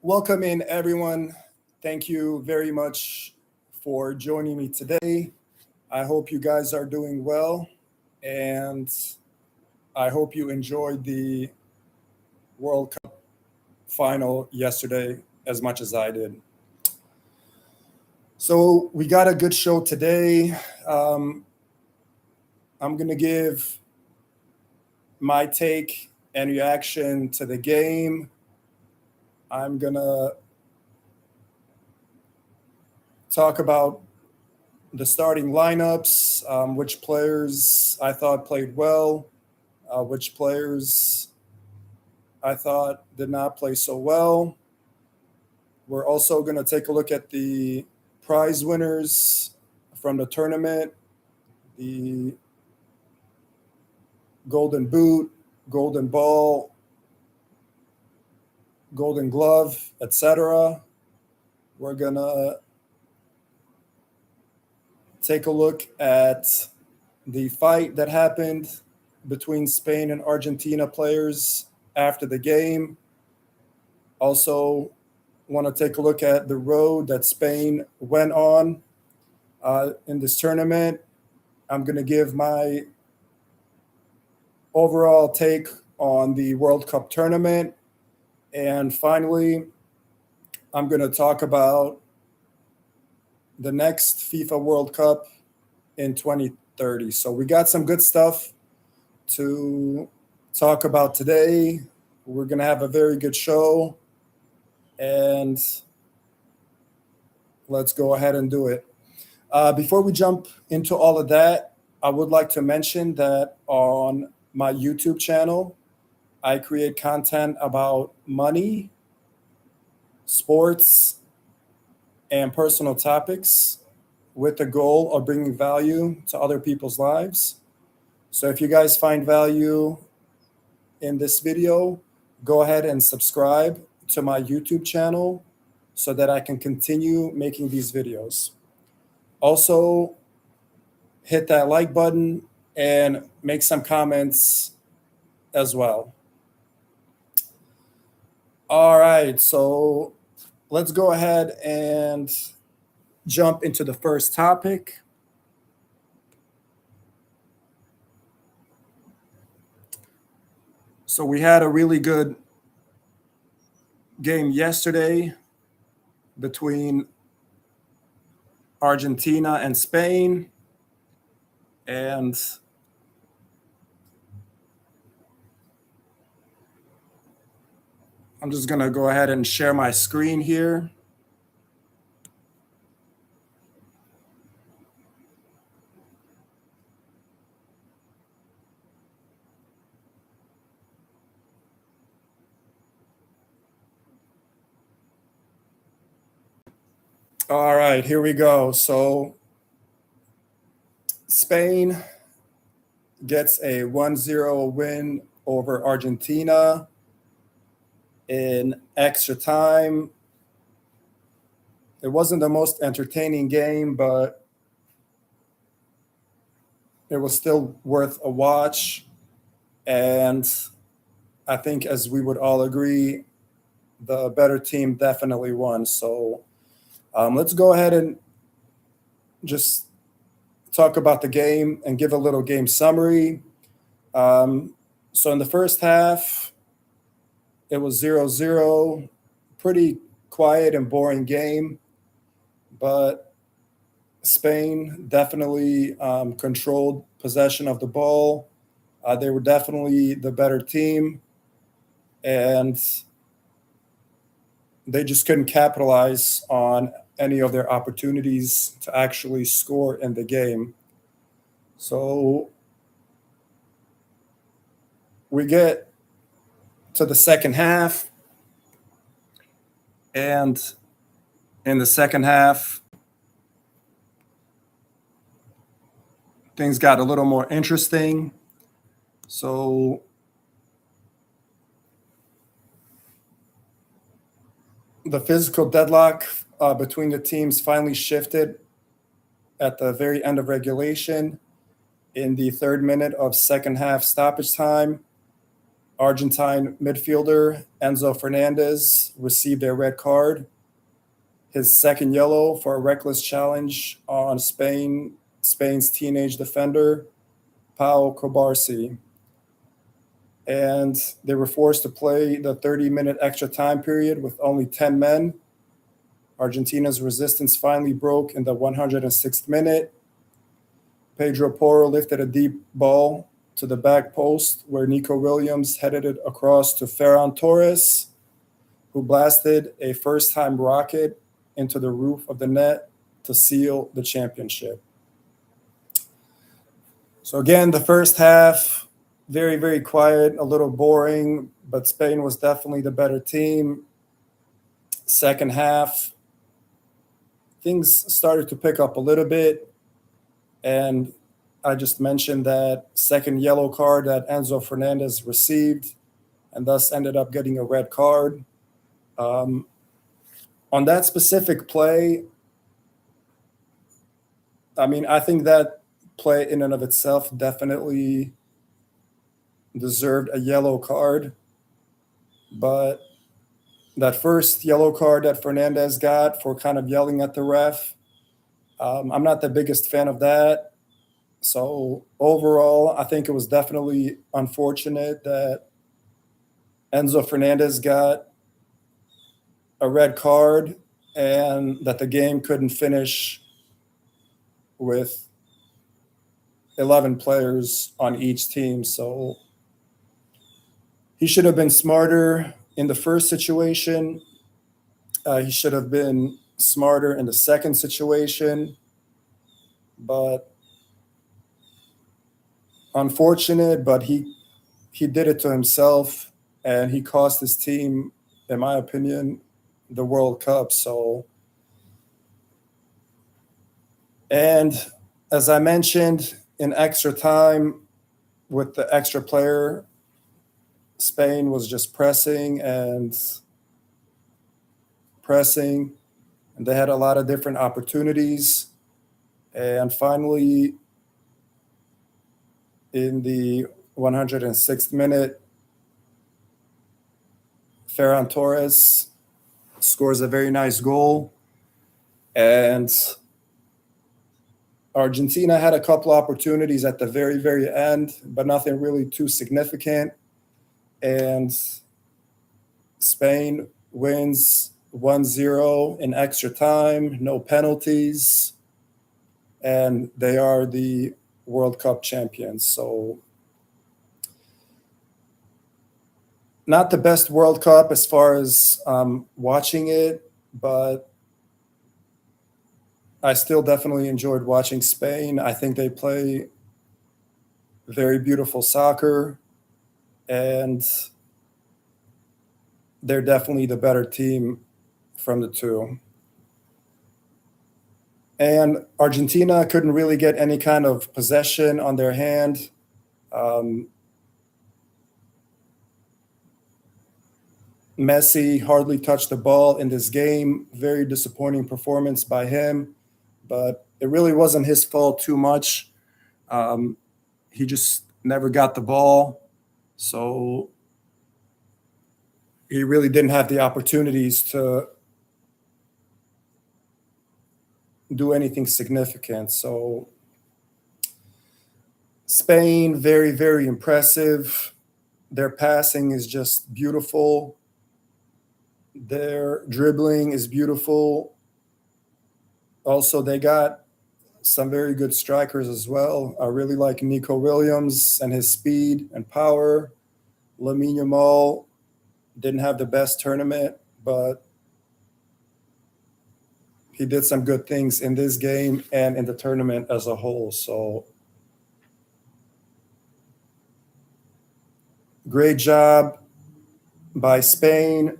Welcome in, everyone. Thank you very much for joining me today. I hope you guys are doing well, and I hope you enjoyed the World Cup final yesterday as much as I did. So, we got a good show today. I'm going to give my take and reaction to the game. I'm going to talk about the starting lineups, which players I thought played well, which players I thought did not play so well. We're also going to take a look at the prize winners from the tournament, the Golden Boot, Golden Ball, Golden Glove, etc. We're going to take a look at the fight that happened between Spain and Argentina players after the game. Also, want to take a look at the road that Spain went on in this tournament. I'm going to give my overall take on the World Cup tournament. And finally, I'm going to talk about the next FIFA World Cup in 2030. So we got some good stuff to talk about today. We're going to have a very good show, and let's go ahead and do it. Before we jump into all of that, I would like to mention that on my YouTube channel, I create content about money, sports, and personal topics with the goal of bringing value to other people's lives. So if you guys find value in this video, go ahead and subscribe to my YouTube channel so that I can continue making these videos. Also, hit that like button and make some comments as well. All right, so let's go ahead and jump into the first topic. So we had a really good game yesterday between Argentina and Spain. And I'm just going to go ahead and share my screen here. All right, here we go. So Spain gets a 1-0 win over Argentina in extra time. It wasn't the most entertaining game, but it was still worth a watch. And I think, as we would all agree, the better team definitely won. So let's go ahead and just talk about the game and give a little game summary. So in the first half, it was 0-0, pretty quiet and boring game, but Spain definitely controlled possession of the ball. They were definitely the better team, and they just couldn't capitalize on any of their opportunities to actually score in the game. So we get to the second half, and in the second half, things got a little more interesting. So the physical deadlock between the teams finally shifted at the very end of regulation in the third minute of second half stoppage time. Argentine midfielder Enzo Fernandez received a red card, his second yellow for a reckless challenge on Spain's teenage defender, Pau Cobarsi. And they were forced to play the 30-minute extra time period with only 10 men. Argentina's resistance finally broke in the 106th minute. Pedro Porro lifted a deep ball to the back post where Nico Williams headed it across to Ferran Torres, who blasted a first-time rocket into the roof of the net to seal the championship. So again, the first half, very, very quiet, a little boring, but Spain was definitely the better team. Second half, things started to pick up a little bit. And I just mentioned that second yellow card that Enzo Fernandez received and thus ended up getting a red card. On that specific play, I mean, I think that play in and of itself definitely deserved a yellow card. But that first yellow card that Fernandez got for kind of yelling at the ref, I'm not the biggest fan of that. So overall, I think it was definitely unfortunate that Enzo Fernandez got a red card and that the game couldn't finish with 11 players on each team. So he should have been smarter in the first situation. He should have been smarter in the second situation. But unfortunate, but he did it to himself, and he cost his team, in my opinion, the World Cup. So, and as I mentioned, in extra time with the extra player, Spain was just pressing, and they had a lot of different opportunities. And finally, in the 106th minute, Ferran Torres scores a very nice goal. And Argentina had a couple opportunities at the very, very end, but nothing really too significant. And Spain wins 1-0 in extra time, no penalties, and they are the World Cup champions. So not the best World Cup as far as watching it, but I still definitely enjoyed watching Spain. I think they play very beautiful soccer, and they're definitely the better team from the two. And Argentina couldn't really get any kind of possession on their hand. Messi hardly touched the ball in this game. Very disappointing performance by him, but it really wasn't his fault too much. He just never got the ball. So he really didn't have the opportunities to do anything significant. So Spain, very, very impressive. Their passing is just beautiful. Their dribbling is beautiful. Also, they got some very good strikers as well. I really like Nico Williams and his speed and power. Lamine Yamal didn't have the best tournament, but he did some good things in this game and in the tournament as a whole. So great job by Spain.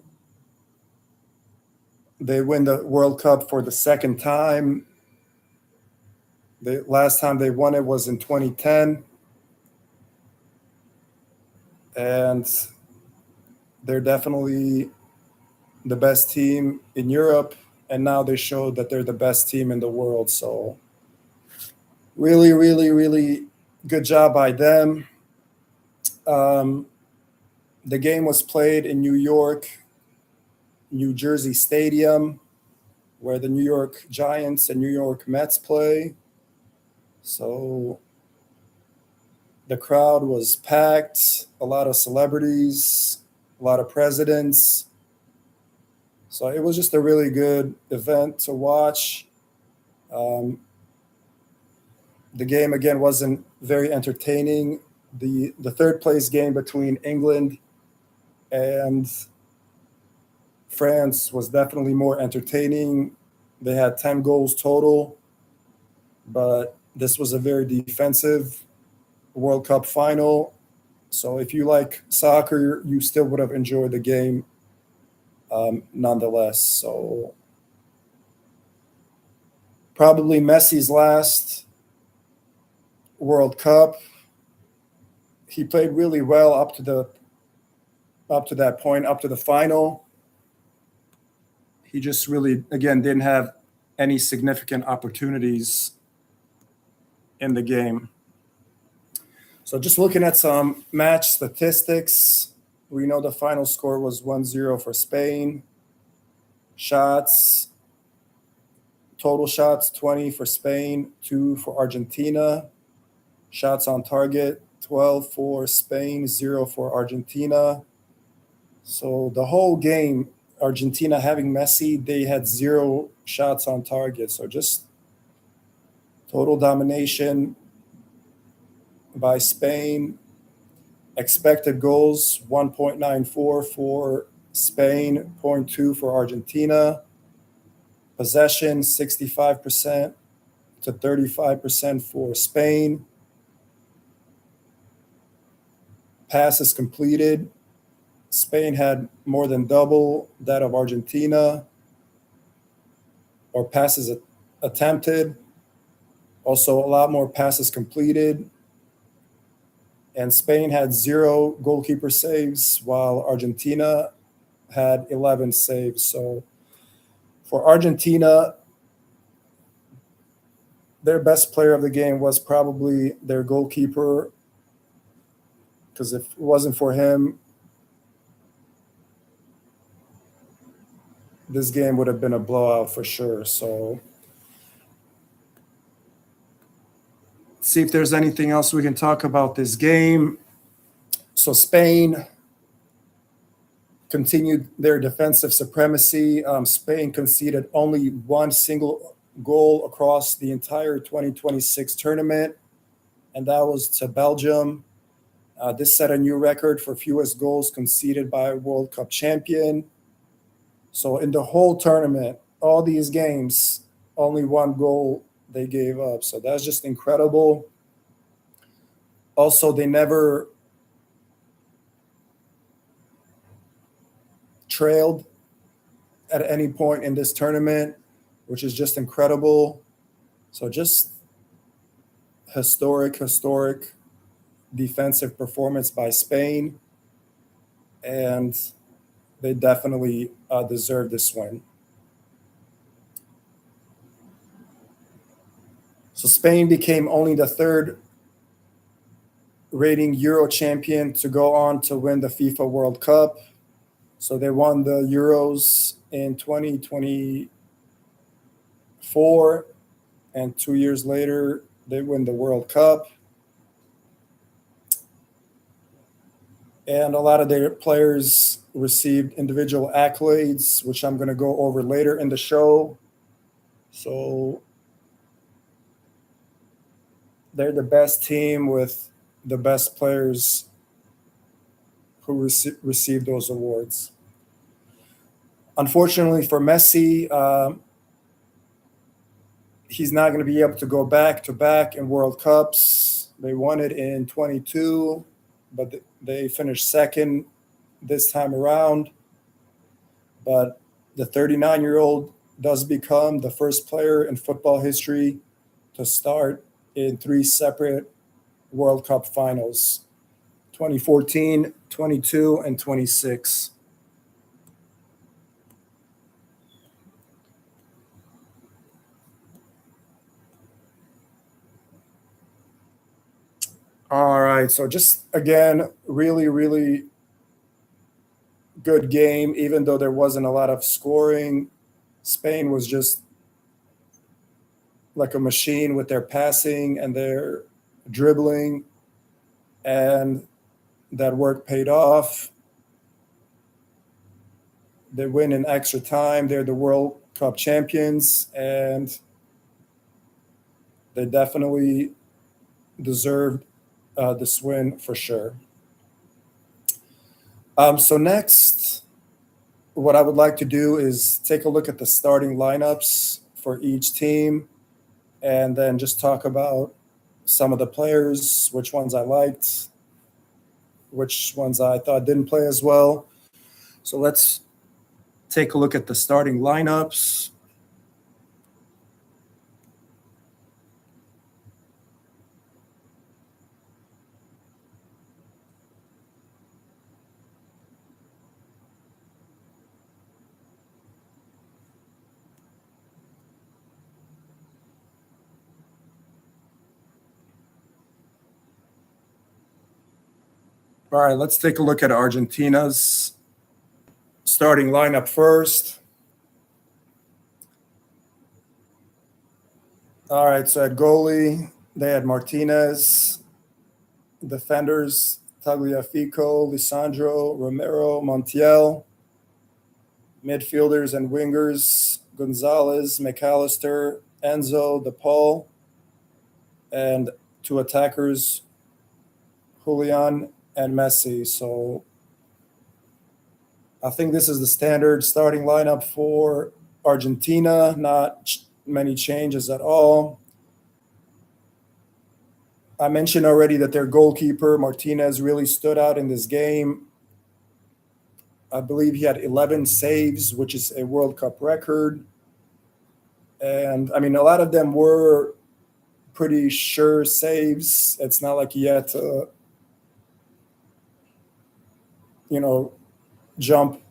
They win the World Cup for the second time. The last time they won it was in 2010. And they're definitely the best team in Europe. And now they showed that they're the best team in the world. So really, really, really good job by them. The game was played in New York, New Jersey Stadium, where the New York Giants and New York Mets play. So the crowd was packed, a lot of celebrities, a lot of presidents. So it was just a really good event to watch. Um, the game again wasn't very entertaining. The third place game between England and France was definitely more entertaining. They had 10 goals total, but this was a very defensive World Cup final. So if you like soccer, you still would have enjoyed the game nonetheless. So probably Messi's last World Cup. He played really well up to that point, up to the final. He just really, again, didn't have any significant opportunities in the game. So just looking at some match statistics, we know the final score was 1-0 for Spain. Shots, total shots 20 for Spain, 2 for Argentina. Shots on target 12 for Spain, 0 for Argentina. So the whole game, Argentina having Messi, they had 0 shots on target. So just total domination by Spain. Expected goals 1.94 for Spain, 0.2 for Argentina. Possession 65% to 35% for Spain. Passes completed. Spain had more than double that of Argentina, or passes attempted. Also, a lot more passes completed. And Spain had 0 goalkeeper saves, while Argentina had 11 saves. So for Argentina, their best player of the game was probably their goalkeeper, because if it wasn't for him, this game would have been a blowout for sure. So see if there's anything else we can talk about this game. So Spain continued their defensive supremacy. Spain conceded only one single goal across the entire 2026 tournament, and that was to Belgium. This set a new record for fewest goals conceded by a World Cup champion. So in the whole tournament, all these games, only one goal they gave up. So that's just incredible. Also, they never trailed at any point in this tournament, which is just incredible. So just historic defensive performance by Spain, and they definitely deserve this win. So Spain became only the third rating Euro champion to go on to win the FIFA World Cup. So they won the Euros in 2024, and 2 years later, they win the World Cup. And a lot of their players received individual accolades, which I'm going to go over later in the show. So they're the best team with the best players who received those awards. Unfortunately for Messi, he's not going to be able to go back to back in World Cups. They won it in 22, but they finished second this time around. But the 39-year-old does become the first player in football history to start in 3 separate World Cup finals: 2014, 22, and 26. All right. So just again, really, really good game, even though there wasn't a lot of scoring. Spain was just like a machine with their passing and their dribbling, and that work paid off. They win in extra time. They're the World Cup champions, and they definitely deserved this win for sure. So next, what I would like to do is take a look at the starting lineups for each team, and then just talk about some of the players, which ones I liked, which ones I thought didn't play as well. So let's take a look at the starting lineups. All right, let's take a look at Argentina's starting lineup first. All right, so at goalie, they had Martinez. Defenders, Tagliafico, Lisandro, Romero, Montiel. Midfielders and wingers, Gonzalez, McAllister, Enzo, DePaul. And two attackers, Julian and Messi. So I think this is the standard starting lineup for Argentina, not many changes at all. I mentioned already that their goalkeeper, Martinez, really stood out in this game. I believe he had 11 saves, which is a World Cup record. And I mean, a lot of them were pretty sure saves. It's not like he had to, jump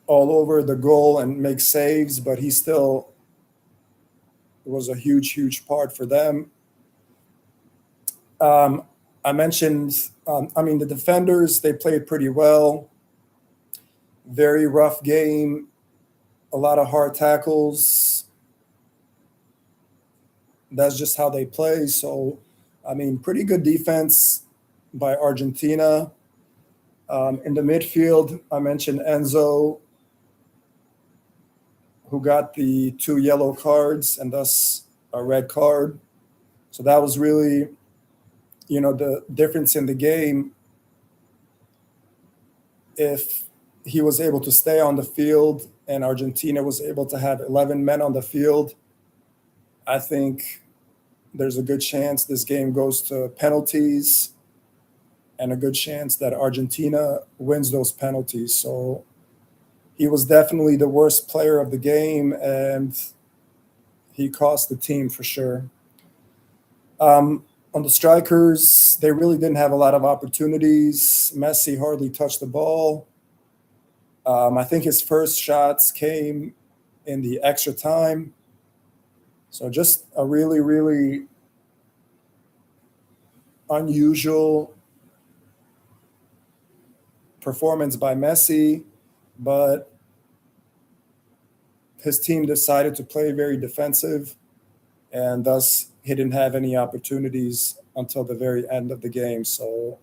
all over the goal and make saves, but he still was a huge, huge part for them. I mentioned, the defenders, they played pretty well. Very rough game, a lot of hard tackles. That's just how they play. So, pretty good defense by Argentina. In the midfield, I mentioned Enzo, who got the 2 yellow cards and thus a red card. So that was really, the difference in the game. If he was able to stay on the field and Argentina was able to have 11 men on the field, I think there's a good chance this game goes to penalties and a good chance that Argentina wins those penalties. So he was definitely the worst player of the game, and he cost the team for sure. On the strikers, they really didn't have a lot of opportunities. Messi hardly touched the ball. I think his first shots came in the extra time. So just a really, really unusual performance by Messi, but his team decided to play very defensive, and thus he didn't have any opportunities until the very end of the game. So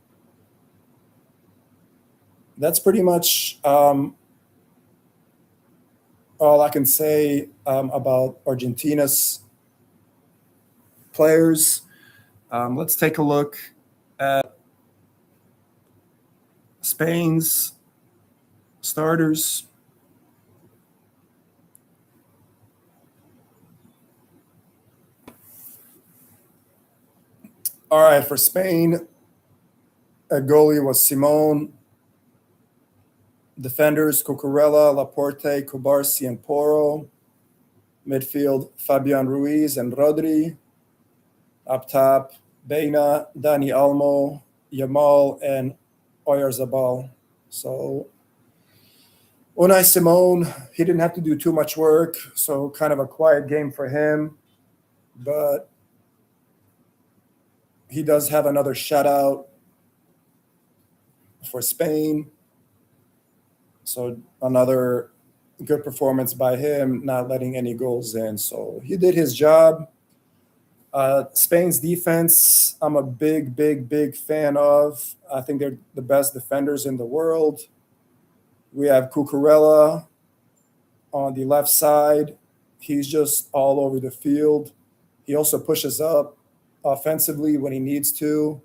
that's pretty much all I can say about Argentina's players. Let's take a look at Spain's starters. All right, for Spain, a goalie was Simone. Defenders, Cucurella, Laporte, Cubarsi, and Poro. Midfield, Fabian Ruiz and Rodri. Up top, Beina, Dani Almo, Yamal, and Oyarzabal. So Unai Simone, he didn't have to do too much work, so kind of a quiet game for him. But he does have another shutout for Spain. So another good performance by him, not letting any goals in. So he did his job. Spain's defense, I'm a big, big, big fan of. I think they're the best defenders in the world. We have Cucurella on the left side. He's just all over the field. He also pushes up offensively when he needs to.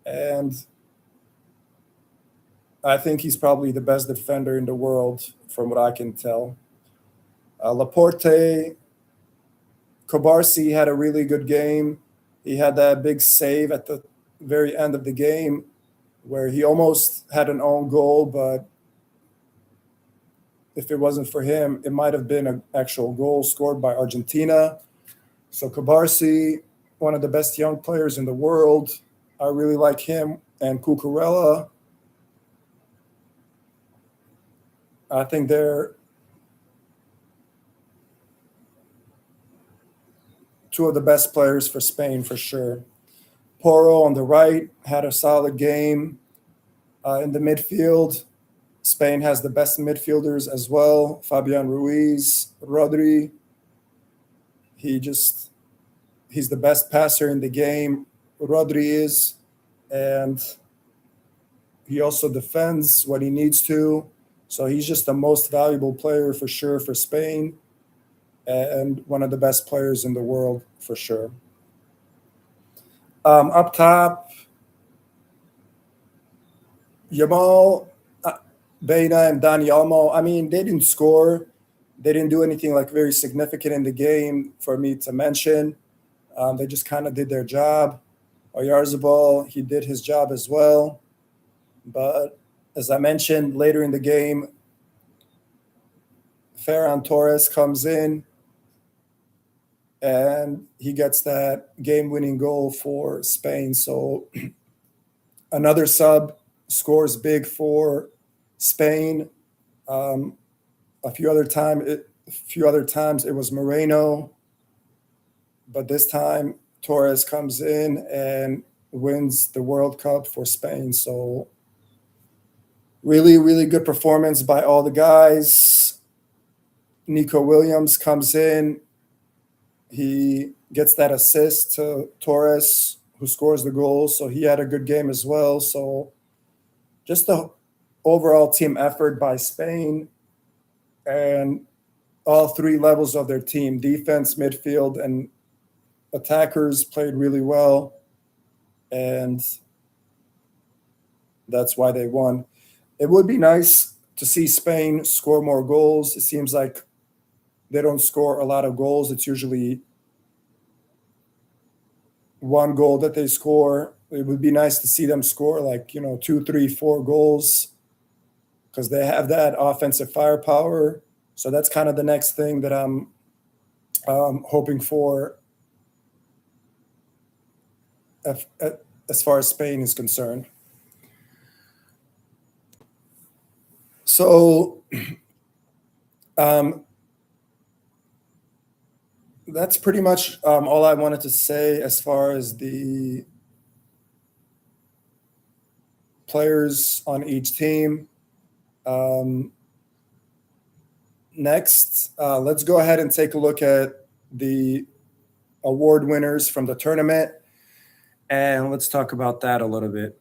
And I think he's probably the best defender in the world from what I can tell. Laporte, Kobarsi had a really good game. He had that big save at the very end of the game where he almost had an own goal, but if it wasn't for him, it might have been an actual goal scored by Argentina. So Kobarsi, one of the best young players in the world. I really like him. And Cucurella, I think they're two of the best players for Spain for sure. Porro on the right had a solid game. In the midfield, Spain has the best midfielders as well. Fabian Ruiz, Rodri. He's the best passer in the game. Rodri is, and he also defends what he needs to. So he's just the most valuable player for sure for Spain, and one of the best players in the world for sure. Up top, Yamal, Beina, and Dani Olmo. I mean, they didn't score. They didn't do anything like very significant in the game for me to mention. They just kind of did their job. Oyarzabal, he did his job as well. But as I mentioned later in the game, Ferran Torres comes in and he gets that game-winning goal for Spain. So another sub scores big for Spain. A few other times it was Moreno, but this time Torres comes in and wins the World Cup for Spain. So really, really good performance by all the guys. Nico Williams comes in. He gets that assist to Torres, who scores the goal. So he had a good game as well. So just the overall team effort by Spain and all three levels of their team, defense, midfield, and attackers played really well. And that's why they won. It would be nice to see Spain score more goals. It seems like they don't score a lot of goals. It's usually one goal that they score. It would be nice to see them score like, 2, 3, 4 goals because they have that offensive firepower. So that's kind of the next thing that I'm hoping for as far as Spain is concerned. So that's pretty much all I wanted to say as far as the players on each team. Next, let's go ahead and take a look at the award winners from the tournament, and let's talk about that a little bit.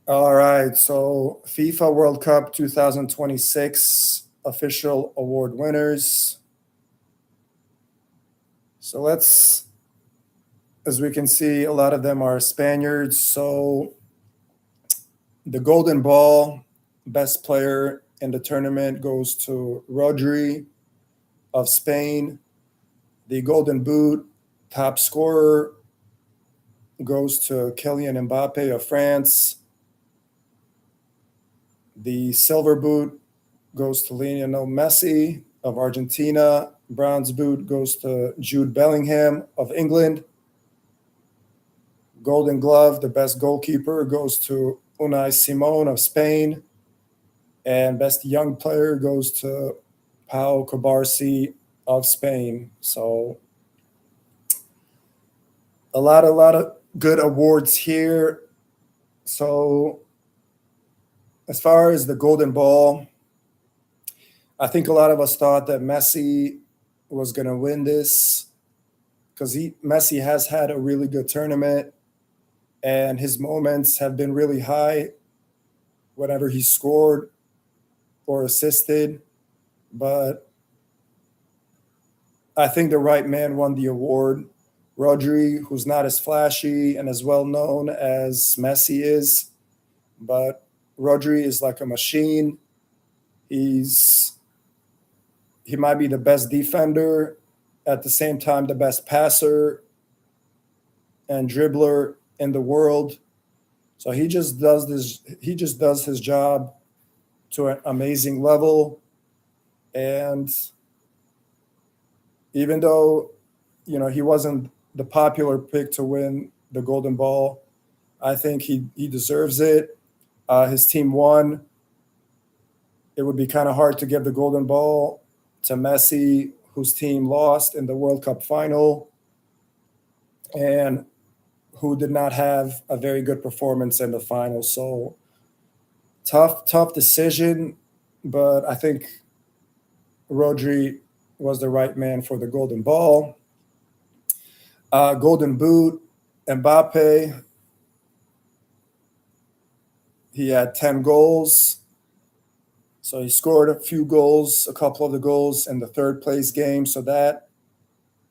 All right, so FIFA World Cup 2026 official award winners. So as we can see, a lot of them are Spaniards. So the Golden Ball, best player in the tournament, goes to Rodri of Spain. The Golden Boot, top scorer, goes to Kylian Mbappe of France. The Silver Boot goes to Lionel Messi of Argentina. Bronze Boot goes to Jude Bellingham of England. Golden Glove, the best goalkeeper, goes to Unai Simon of Spain. And best young player goes to Pau Cubarsí of Spain. So a lot of good awards here. So as far as the Golden Ball, I think a lot of us thought that Messi was going to win this because Messi has had a really good tournament and his moments have been really high whenever he scored or assisted. But I think the right man won the award. Rodri, who's not as flashy and as well known as Messi is, but Rodri is like a machine. He's he might be the best defender, at the same time the best passer and dribbler in the world. So he just does his job to an amazing level. And even though, he wasn't the popular pick to win the Golden Ball, I think he deserves it. His team won. It would be kind of hard to give the Golden Ball to Messi, whose team lost in the World Cup final and who did not have a very good performance in the final. So tough decision, but I think Rodri was the right man for the Golden Ball. Golden Boot, Mbappe. He had 10 goals. So he scored a few goals, a couple of the goals in the third place game. So that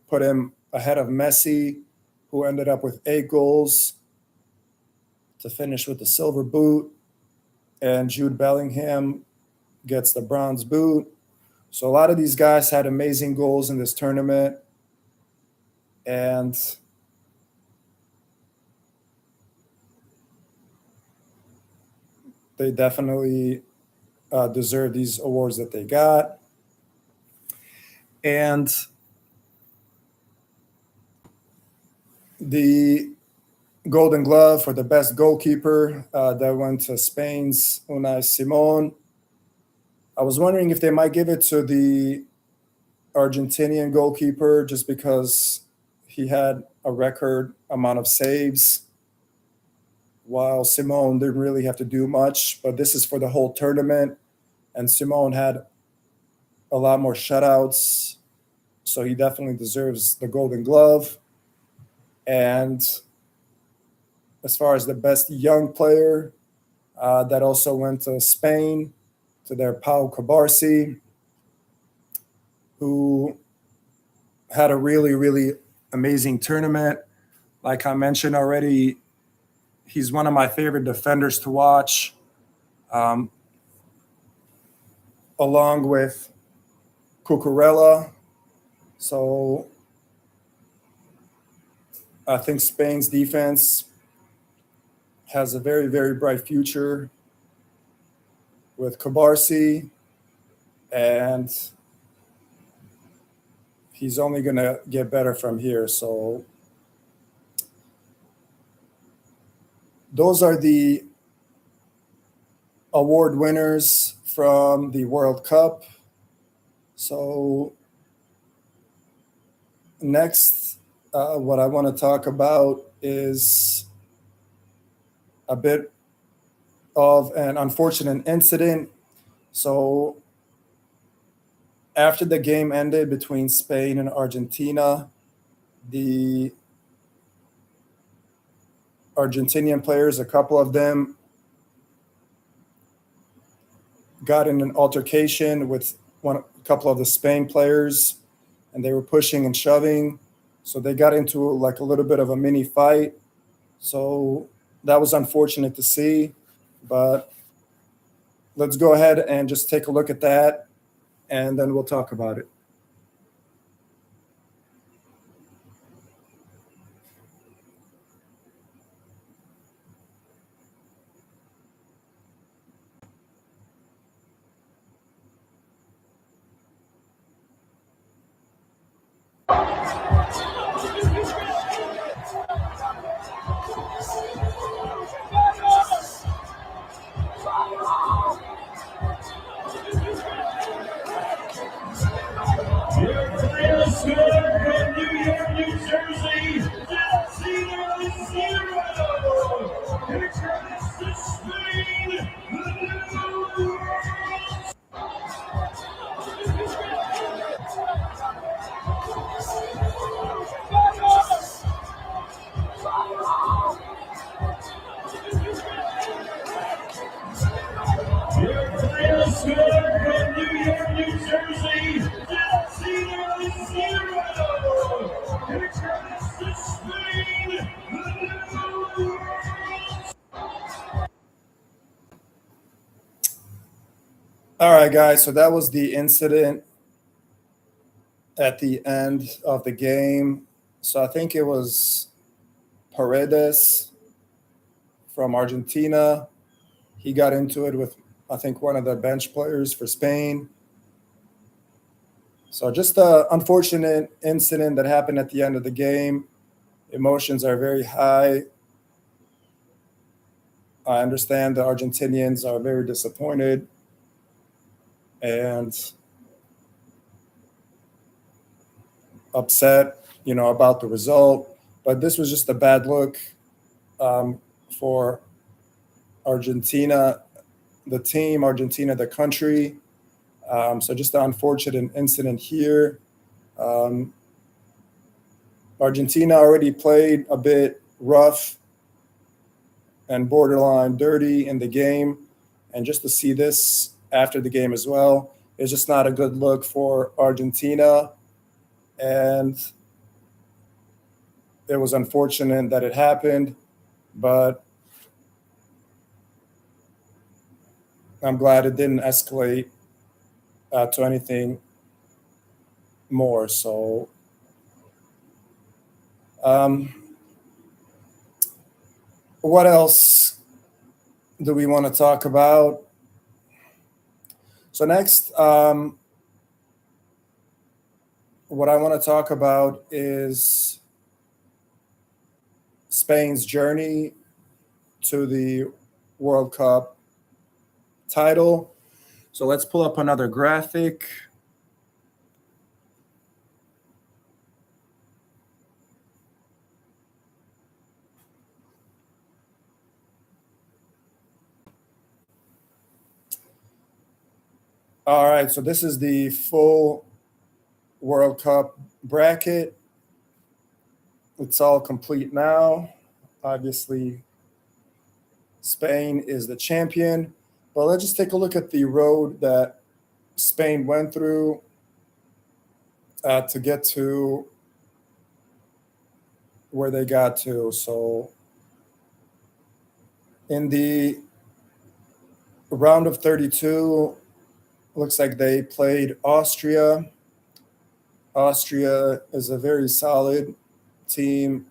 put him ahead of Messi, who ended up with 8 goals to finish with the silver boot. And Jude Bellingham gets the bronze boot. So a lot of these guys had amazing goals in this tournament. And they definitely deserve these awards that they got. And the Golden Glove for the best goalkeeper that went to Spain's Unai Simon. I was wondering if they might give it to the Argentinian goalkeeper just because he had a record amount of saves, while Simon didn't really have to do much. But this is for the whole tournament, and Simon had a lot more shutouts, so he definitely deserves the Golden Glove. And as far as the best young player, that also went to Spain, to their Pau Cubarsí, who had a really, really amazing tournament. Like I mentioned already, he's one of my favorite defenders to watch, along with Cucurella. So I think Spain's defense has a very, very bright future with Cubarsí, and he's only going to get better from here. So those are the award winners from the World Cup. So next, what I want to talk about is a bit of an unfortunate incident. So after the game ended between Spain and Argentina, the Argentinian players, a couple of them, got in an altercation with a couple of the Spain players, and they were pushing and shoving. So they got into like a little bit of a mini fight. So that was unfortunate to see, but let's go ahead and just take a look at that, and then we'll talk about it. score from New York, New Jersey, 0-0. Here comes the Spain, the new world. Your final score from New York, New Jersey, 0-0. Here comes the Spain, the new world. All right, guys. So that was the incident at the end of the game. So I think it was Paredes from Argentina. He got into it with, I think, one of the bench players for Spain. So just an unfortunate incident that happened at the end of the game. Emotions are very high. I understand the Argentinians are very disappointed and upset, about the result. But this was just a bad look for Argentina, the team, Argentina, the country. So just an unfortunate incident here. Argentina already played a bit rough and borderline dirty in the game. And just to see this after the game as well is just not a good look for Argentina. And it was unfortunate that it happened, but I'm glad it didn't escalate to anything more. So, what else do we want to talk about? So next, what I want to talk about is Spain's journey to the World Cup title. So let's pull up another graphic. All right, so this is the full World Cup bracket. It's all complete now. Obviously, Spain is the champion. But let's just take a look at the road that Spain went through to get to where they got to. So in the round of 32, looks like they played Austria. Austria is a very solid team,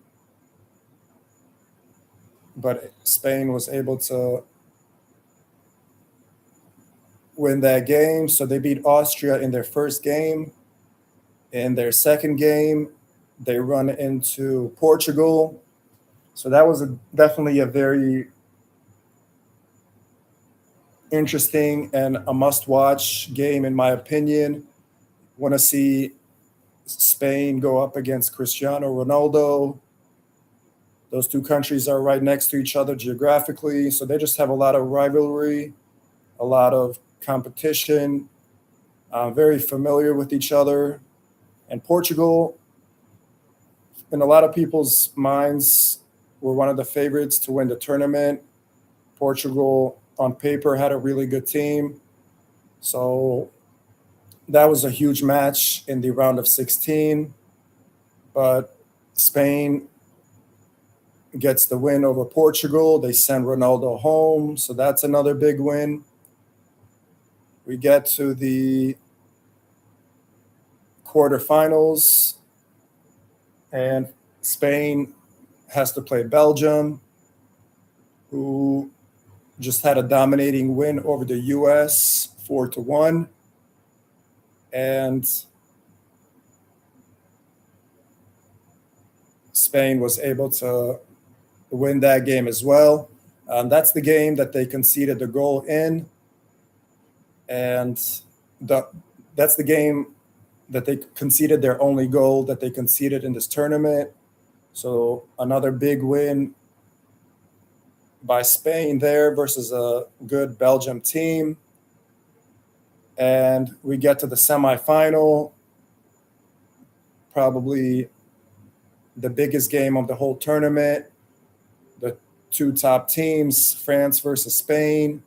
but Spain was able to win that game. So they beat Austria in their first game. In their second game, they run into Portugal. So that was definitely a very interesting and a must-watch game, in my opinion. Want to see Spain go up against Cristiano Ronaldo. Those two countries are right next to each other geographically, so they just have a lot of rivalry, a lot of competition, very familiar with each other. And Portugal, in a lot of people's minds, were one of the favorites to win the tournament. Portugal, on paper, had a really good team. So that was a huge match in the round of 16. But Spain gets the win over Portugal. They send Ronaldo home, so that's another big win. We get to the quarterfinals, and Spain has to play Belgium, who just had a dominating win over the US 4-1. And Spain was able to win that game as well. That's the game that they conceded the goal in. And that's the game that they conceded their only goal that they conceded in this tournament. So another big win by Spain there versus a good Belgium team. And we get to the semifinal, probably the biggest game of the whole tournament. The two top teams, France versus Spain.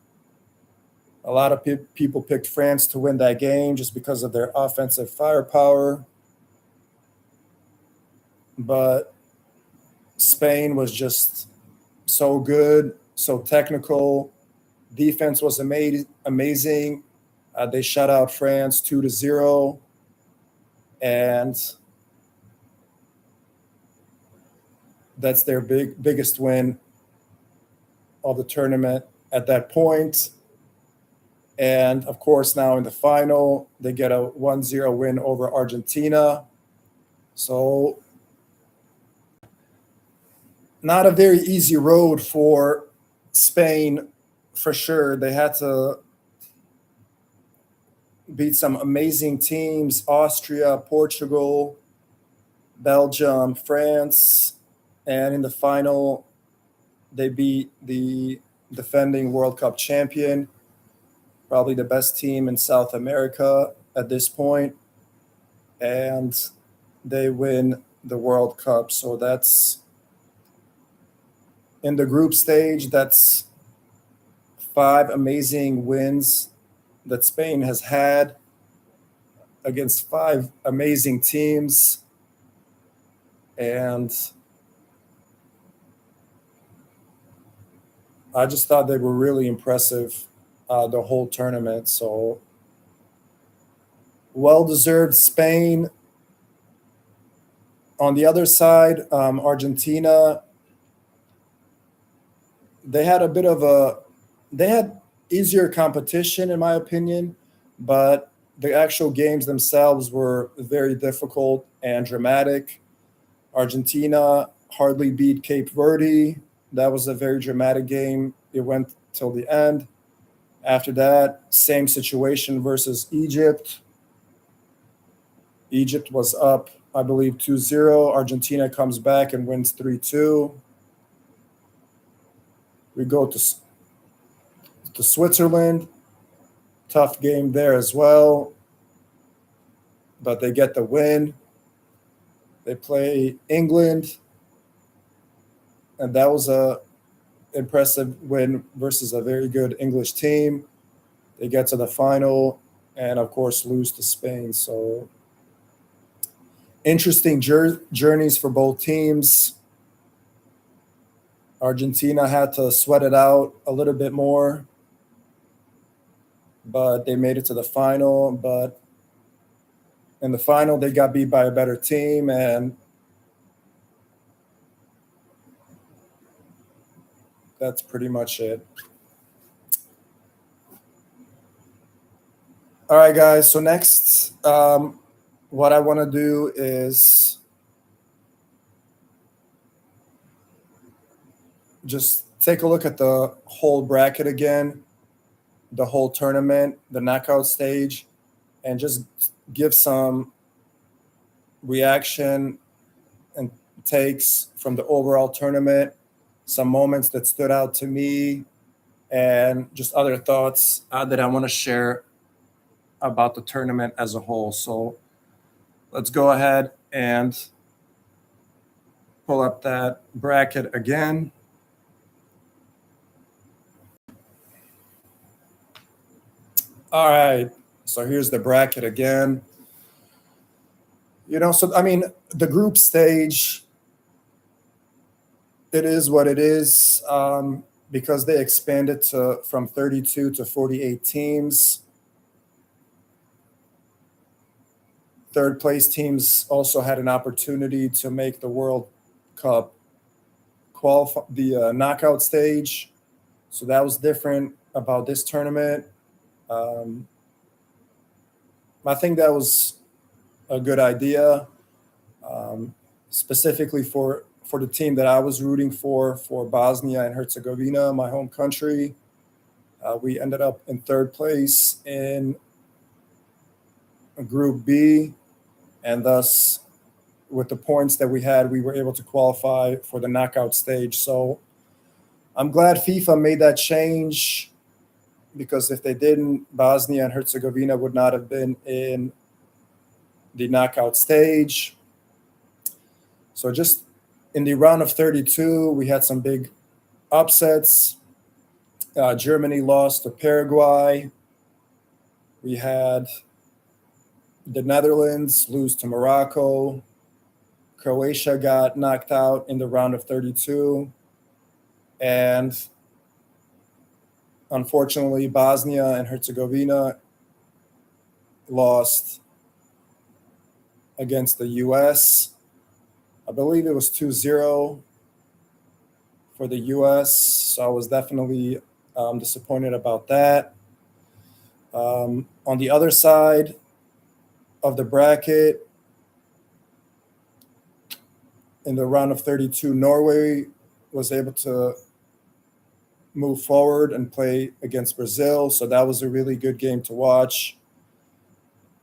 A lot of people picked France to win that game just because of their offensive firepower. But Spain was just so good, so technical. Defense was amazing. They shut out France 2-0. And that's their biggest win of the tournament at that point. And of course, now in the final, they get a 1-0 win over Argentina. So not a very easy road for Spain, for sure. They had to beat some amazing teams: Austria, Portugal, Belgium, France. And in the final, they beat the defending World Cup champion, probably the best team in South America at this point, and they win the World Cup. So that's in the group stage. That's 5 amazing wins that Spain has had against 5 amazing teams. And I just thought they were really impressive the whole tournament. So well-deserved Spain. On the other side, Argentina, they had easier competition, in my opinion, but the actual games themselves were very difficult and dramatic. Argentina hardly beat Cape Verde. That was a very dramatic game. It went till the end. After that, same situation versus Egypt. Egypt was up, I believe, 2-0. Argentina comes back and wins 3-2. We go to Switzerland. Tough game there as well, but they get the win. They play England, and that was a impressive win versus a very good English team. They get to the final and, of course, lose to Spain. So interesting journeys for both teams. Argentina had to sweat it out a little bit more, but they made it to the final. But in the final, they got beat by a better team, and that's pretty much it. All right, guys. So next, what I want to do is just take a look at the whole bracket again, the whole tournament, the knockout stage, and just give some reaction and takes from the overall tournament, some moments that stood out to me, and just other thoughts that I want to share about the tournament as a whole. So let's go ahead and pull up that bracket again. All right, so here's the bracket again. So I mean, the group stage, it is what it is, because they expanded from 32 to 48 teams. Third place teams also had an opportunity to make the World Cup the knockout stage. So that was different about this tournament. I think that was a good idea, specifically for the team that I was rooting for Bosnia and Herzegovina, my home country. We ended up in third place in Group B. and thus, with the points that we had, we were able to qualify for the knockout stage. So I'm glad FIFA made that change, because if they didn't, Bosnia and Herzegovina would not have been in the knockout stage. So just in the round of 32, we had some big upsets. Germany lost to Paraguay. We had the Netherlands lose to Morocco. Croatia got knocked out in the round of 32. And unfortunately, Bosnia and Herzegovina lost against the US. I believe it was 2-0 for the US. So I was definitely disappointed about that. On the other side of the bracket, in the round of 32, Norway was able to move forward and play against Brazil. So that was a really good game to watch.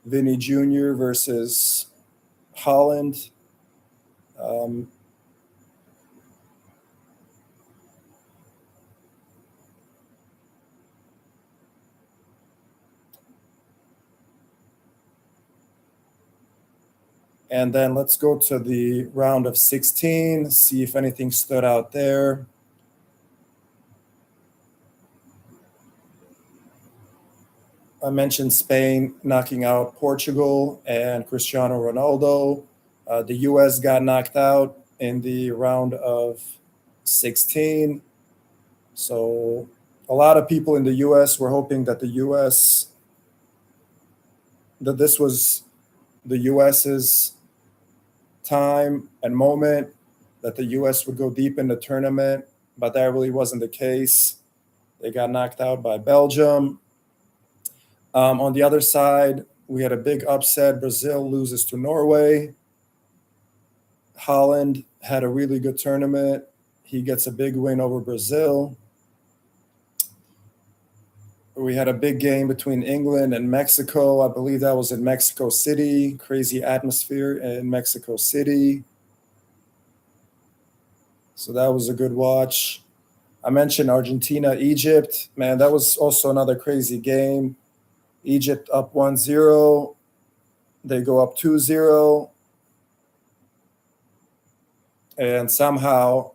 Vinny Jr. versus Holland. And then let's go to the round of 16, see if anything stood out there. I mentioned Spain knocking out Portugal and Cristiano Ronaldo. The US got knocked out in the round of 16. So a lot of people in the US were hoping that this was the US's time and moment, that the US would go deep in the tournament, but that really wasn't the case. They got knocked out by Belgium. On the other side, we had a big upset. Brazil loses to Norway. Holland had a really good tournament. He gets a big win over Brazil. We had a big game between England and Mexico. I believe that was in Mexico City. Crazy atmosphere in Mexico City. So that was a good watch. I mentioned Argentina, Egypt. Man, that was also another crazy game. Egypt up 1-0. They go up 2-0. And somehow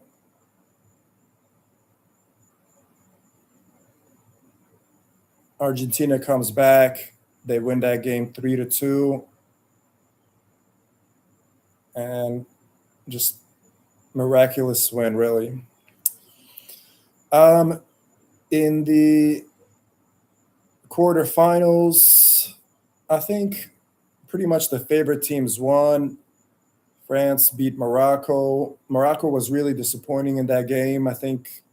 Argentina comes back. They win that game 3-2. And just miraculous win, really. In the quarterfinals, I think pretty much the favorite teams won. France beat Morocco. Morocco was really disappointing in that game. I think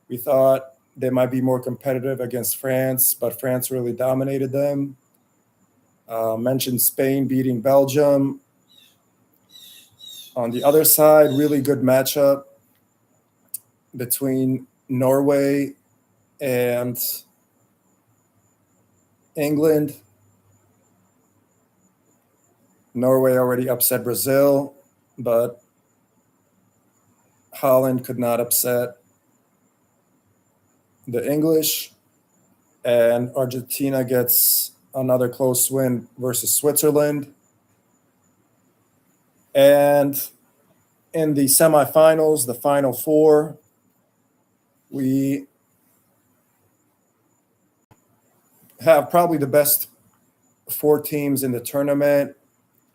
we thought they might be more competitive against France, but France really dominated them. Mentioned Spain beating Belgium. On the other side, really good matchup between Norway and England. Norway already upset Brazil, but Holland could not upset the English. And Argentina gets another close win versus Switzerland. And in the semifinals, the final four, we have probably the best four teams in the tournament: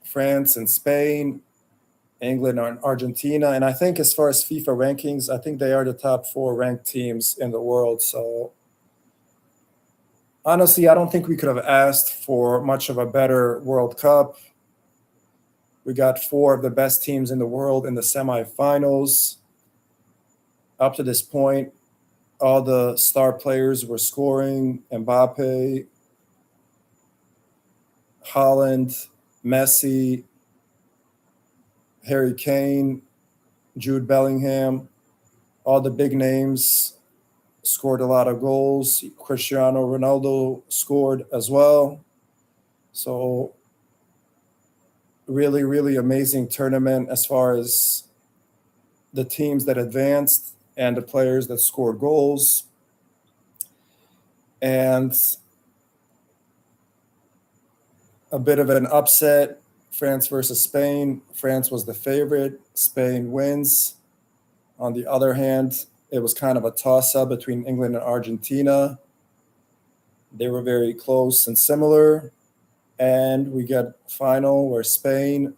France and Spain, England and Argentina. And I think as far as FIFA rankings, I think they are the top four ranked teams in the world. So honestly, I don't think we could have asked for much of a better World Cup. We got four of the best teams in the world in the semifinals. Up to this point, all the star players were scoring: Mbappe, Haaland, Messi, Harry Kane, Jude Bellingham. All the big names scored a lot of goals. Cristiano Ronaldo scored as well. So really, really amazing tournament as far as the teams that advanced and the players that scored goals. And a bit of an upset, France versus Spain. France was the favorite, Spain wins. On the other hand, it was kind of a toss up between England and Argentina. They were very close and similar. And we get final where Spain,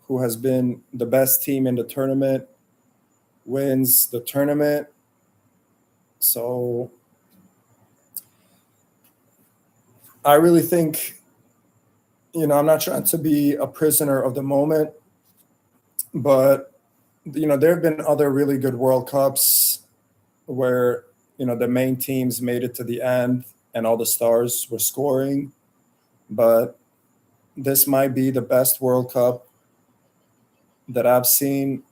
who has been the best team in the tournament, wins the tournament. So I really think, I'm not trying to be a prisoner of the moment, but there have been other really good World Cups where the main teams made it to the end and all the stars were scoring, but this might be the best World Cup that I've seen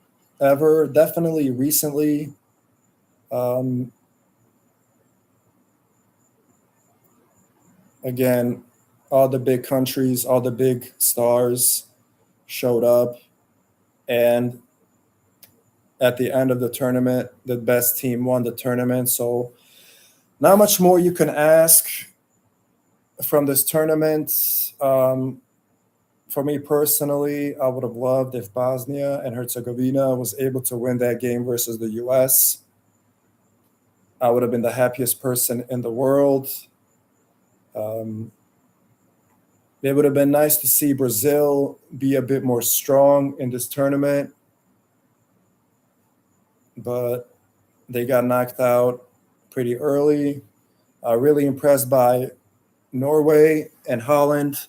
ever. Definitely recently. Um, Again, all the big countries, all the big stars showed up, and at the end of the tournament, the best team won the tournament. So, not much more you can ask from this tournament. For me personally, I would have loved if Bosnia and Herzegovina was able to win that game versus the US. I would have been the happiest person in the world. Um, it would have been nice to see Brazil be a bit more strong in this tournament, but they got knocked out pretty early. Really impressed by Norway and Holland.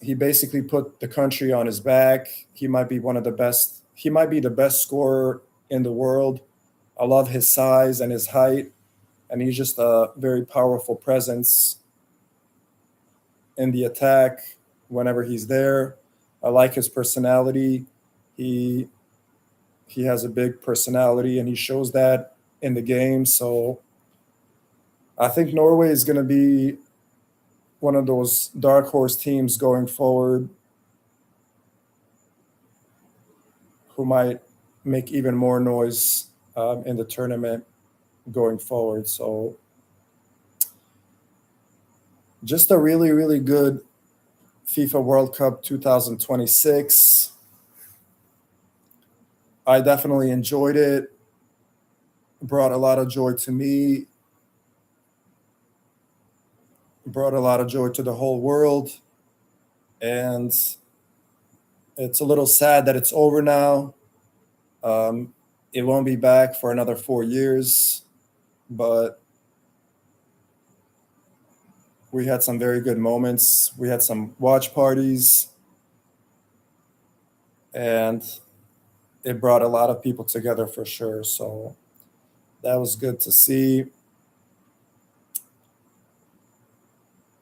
He basically put the country on his back. He might be one of the best. He might be the best scorer in the world. I love his size and his height, and he's just a very powerful presence in the attack whenever he's there. I like his personality. He he has a big personality, and he shows that in the game. So I think Norway is going to be one of those dark horse teams going forward who might make even more noise in the tournament going forward. So just a really, really good FIFA World Cup 2026. I definitely enjoyed it. Brought a lot of joy to me. Brought a lot of joy to the whole world. And it's a little sad that it's over now. Um, it won't be back for another 4 years, but we had some very good moments. We had some watch parties, and it brought a lot of people together for sure. So that was good to see.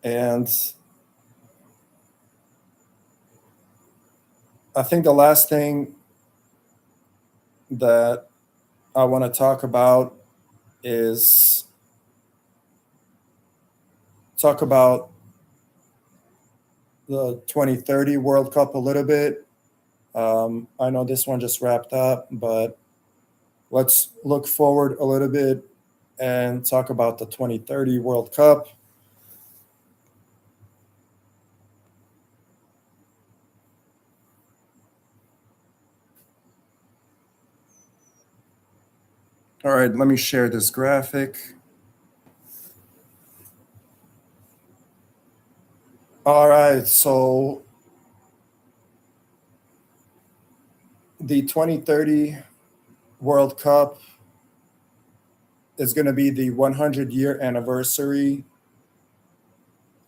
And I think the last thing that I want to talk about is talk about the 2030 World Cup a little bit. I know this one just wrapped up, but let's look forward a little bit and talk about the 2030 World Cup. All right, let me share this graphic. All right, so the 2030 World Cup is going to be the 100-year anniversary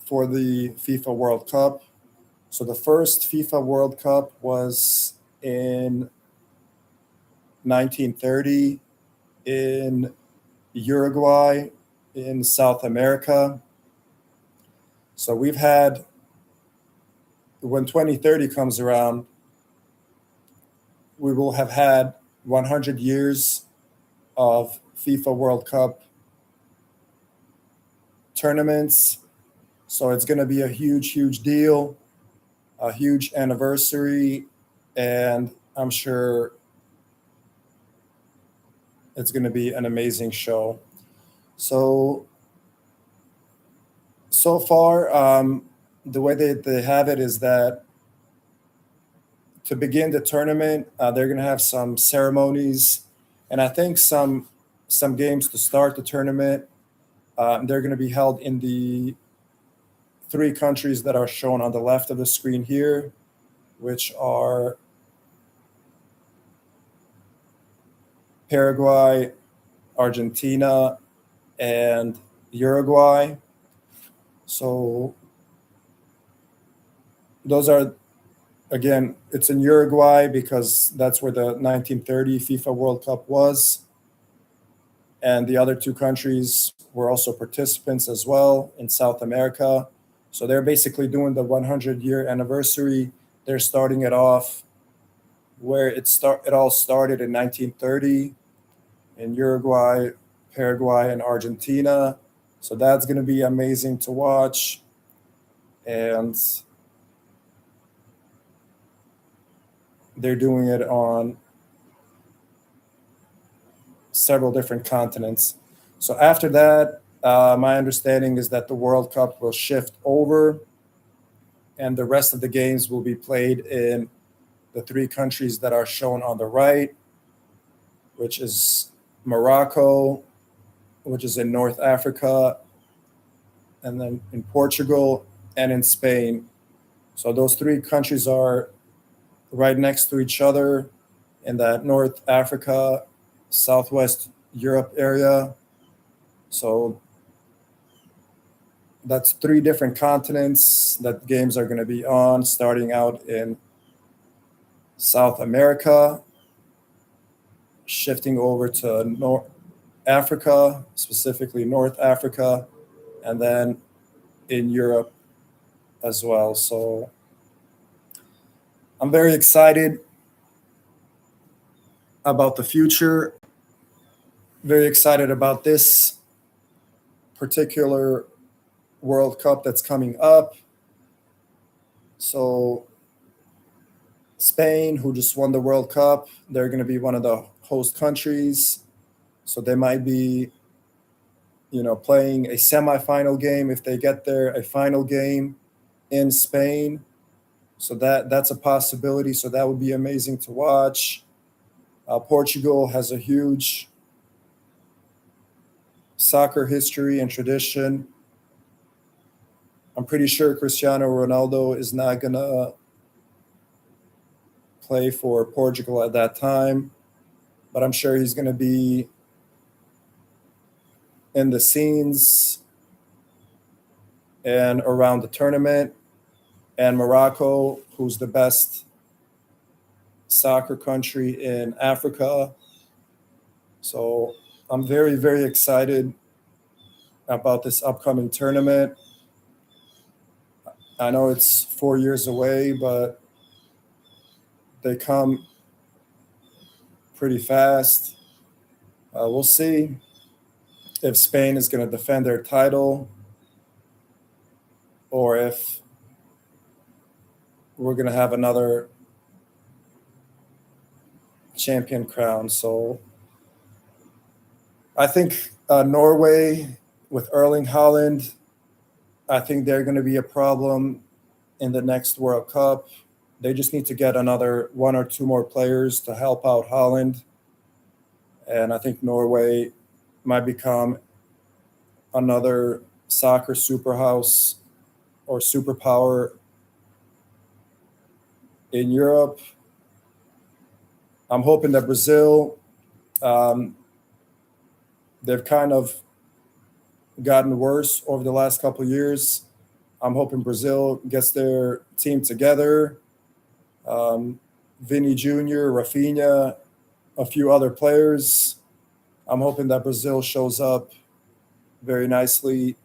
for the FIFA World Cup. So the first FIFA World Cup was in 1930 in Uruguay in South America. So we've had, when 2030 comes around, we will have had 100 years of FIFA World Cup tournaments. So it's going to be a huge deal, a huge anniversary, and I'm sure it's going to be an amazing show. So so far, the way they have it is that to begin the tournament, they're going to have some ceremonies, and I think some games to start the tournament. They're going to be held in the three countries that are shown on the left of the screen here, which are Paraguay, Argentina, and Uruguay. So those are, again, it's in Uruguay because that's where the 1930 FIFA World Cup was. And the other two countries were also participants as well in South America. So they're basically doing the 100-year anniversary. They're starting it off where it all started in 1930 in Uruguay, Paraguay, and Argentina. So that's going to be amazing to watch. And they're doing it on several different continents. So after that, my understanding is that the World Cup will shift over, and the rest of the games will be played in the three countries that are shown on the right, which is Morocco, which is in North Africa, and then in Portugal and in Spain. So those three countries are right next to each other in that North Africa, Southwest Europe area. So that's three different continents that games are going to be on, starting out in South America, shifting over to North Africa, specifically North Africa, and then in Europe as well. So I'm very excited about the future, very excited about this particular World Cup that's coming up. So Spain, who just won the World Cup, they're going to be one of the host countries. So they might be, playing a semifinal game if they get there, a final game in Spain. So that's a possibility. So that would be amazing to watch. Portugal has a huge soccer history and tradition. I'm pretty sure Cristiano Ronaldo is not going to play for Portugal at that time, but I'm sure he's going to be in the scenes and around the tournament. And Morocco, who's the best soccer country in Africa. So I'm very excited about this upcoming tournament. I know it's 4 years away, but they come pretty fast. We'll see if Spain is going to defend their title or if we're going to have another champion crown. So I think Norway with Erling Haaland, I think they're going to be a problem in the next World Cup. They just need to get another one or two more players to help out Haaland. And I think Norway might become another soccer superhouse or superpower in Europe. I'm hoping that Brazil, they've kind of gotten worse over the last couple of years. I'm hoping Brazil gets their team together. Vini Jr., Rafinha, a few other players. I'm hoping that Brazil shows up very nicely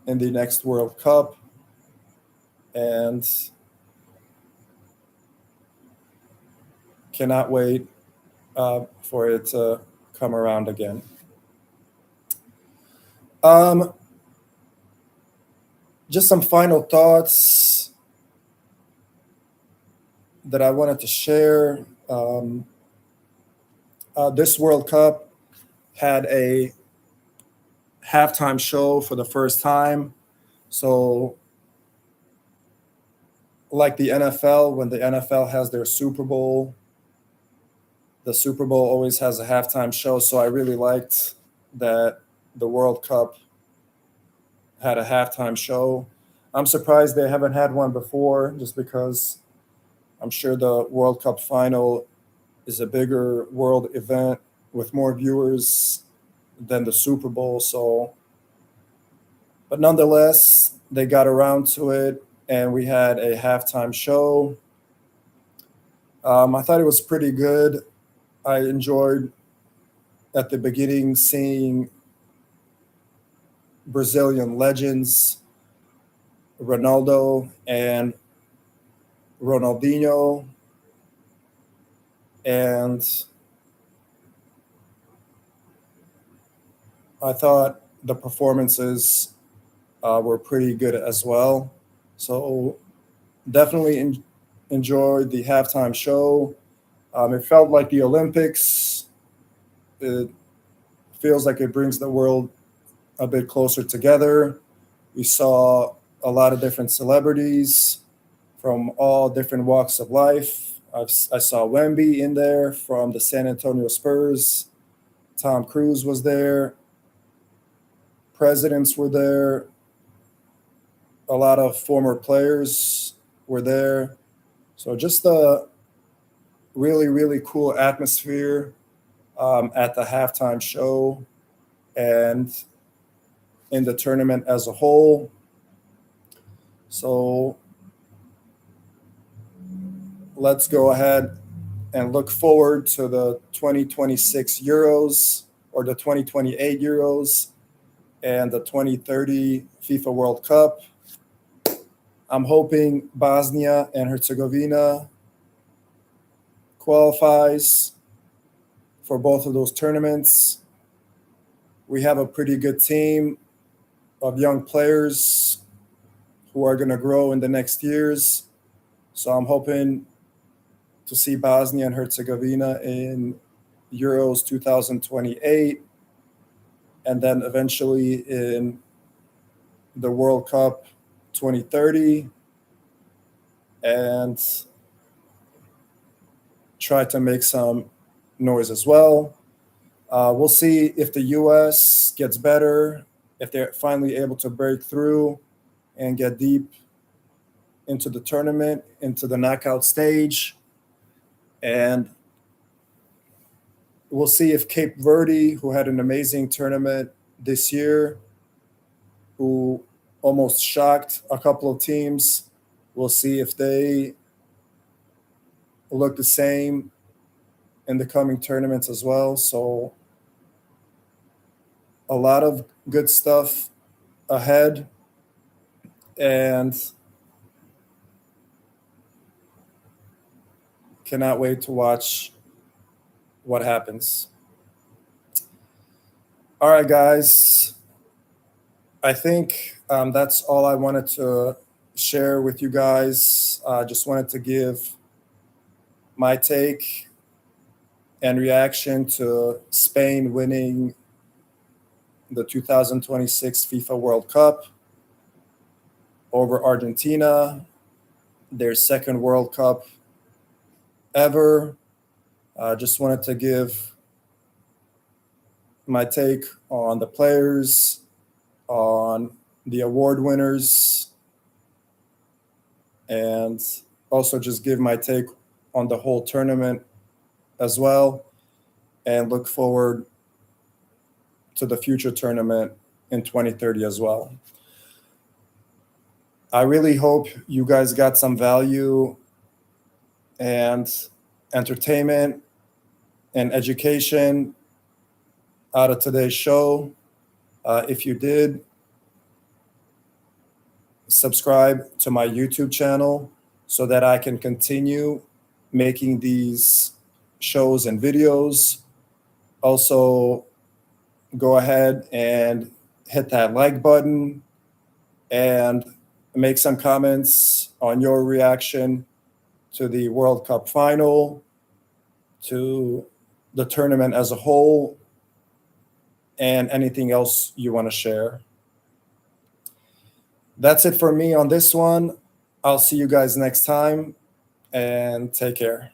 in the next World Cup. And cannot wait for it to come around again. just some final thoughts that I wanted to share. This World Cup had a halftime show for the first time. So, like the NFL, when the NFL has their Super Bowl, the Super Bowl always has a halftime show. So, I really liked that the World Cup had a halftime show. I'm surprised they haven't had one before, just because I'm sure the World Cup final is a bigger world event with more viewers than the Super Bowl. So, but nonetheless, they got around to it and we had a halftime show. I thought it was pretty good. I enjoyed at the beginning seeing Brazilian legends, Ronaldo and Ronaldinho. And I thought the performances were pretty good as well. So definitely enjoyed the halftime show. It felt like the Olympics. It feels like it brings the world a bit closer together. We saw a lot of different celebrities from all different walks of life. I saw Wemby in there from the San Antonio Spurs. Tom Cruise was there. Presidents were there. A lot of former players were there. So just a really, really cool atmosphere at the halftime show and in the tournament as a whole. So let's go ahead and look forward to the 2026 Euros, or the 2028 Euros, and the 2030 FIFA World Cup. I'm hoping Bosnia and Herzegovina qualifies for both of those tournaments. We have a pretty good team of young players who are going to grow in the next years. So I'm hoping to see Bosnia and Herzegovina in Euros 2028, and then eventually in the World Cup 2030, and try to make some noise as well. We'll see if the US gets better, if they're finally able to break through and get deep into the tournament, into the knockout stage. And we'll see if Cape Verde, who had an amazing tournament this year, who almost shocked a couple of teams, we'll see if they look the same in the coming tournaments as well. So a lot of good stuff ahead, and cannot wait to watch what happens. All right, guys. I think that's all I wanted to share with you guys. I just wanted to give my take and reaction to Spain winning the 2026 FIFA World Cup over Argentina, their second World Cup ever. Just wanted to give my take on the players, on the award winners, and also just give my take on the whole tournament as well, and look forward to the future tournament in 2030 as well. I really hope you guys got some value and entertainment and education out of today's show. If you did, subscribe to my YouTube channel so that I can continue making these shows and videos. Also, go ahead and hit that like button and make some comments on your reaction to the World Cup final, to the tournament as a whole, and anything else you want to share. That's it for me on this one. I'll see you guys next time, and take care.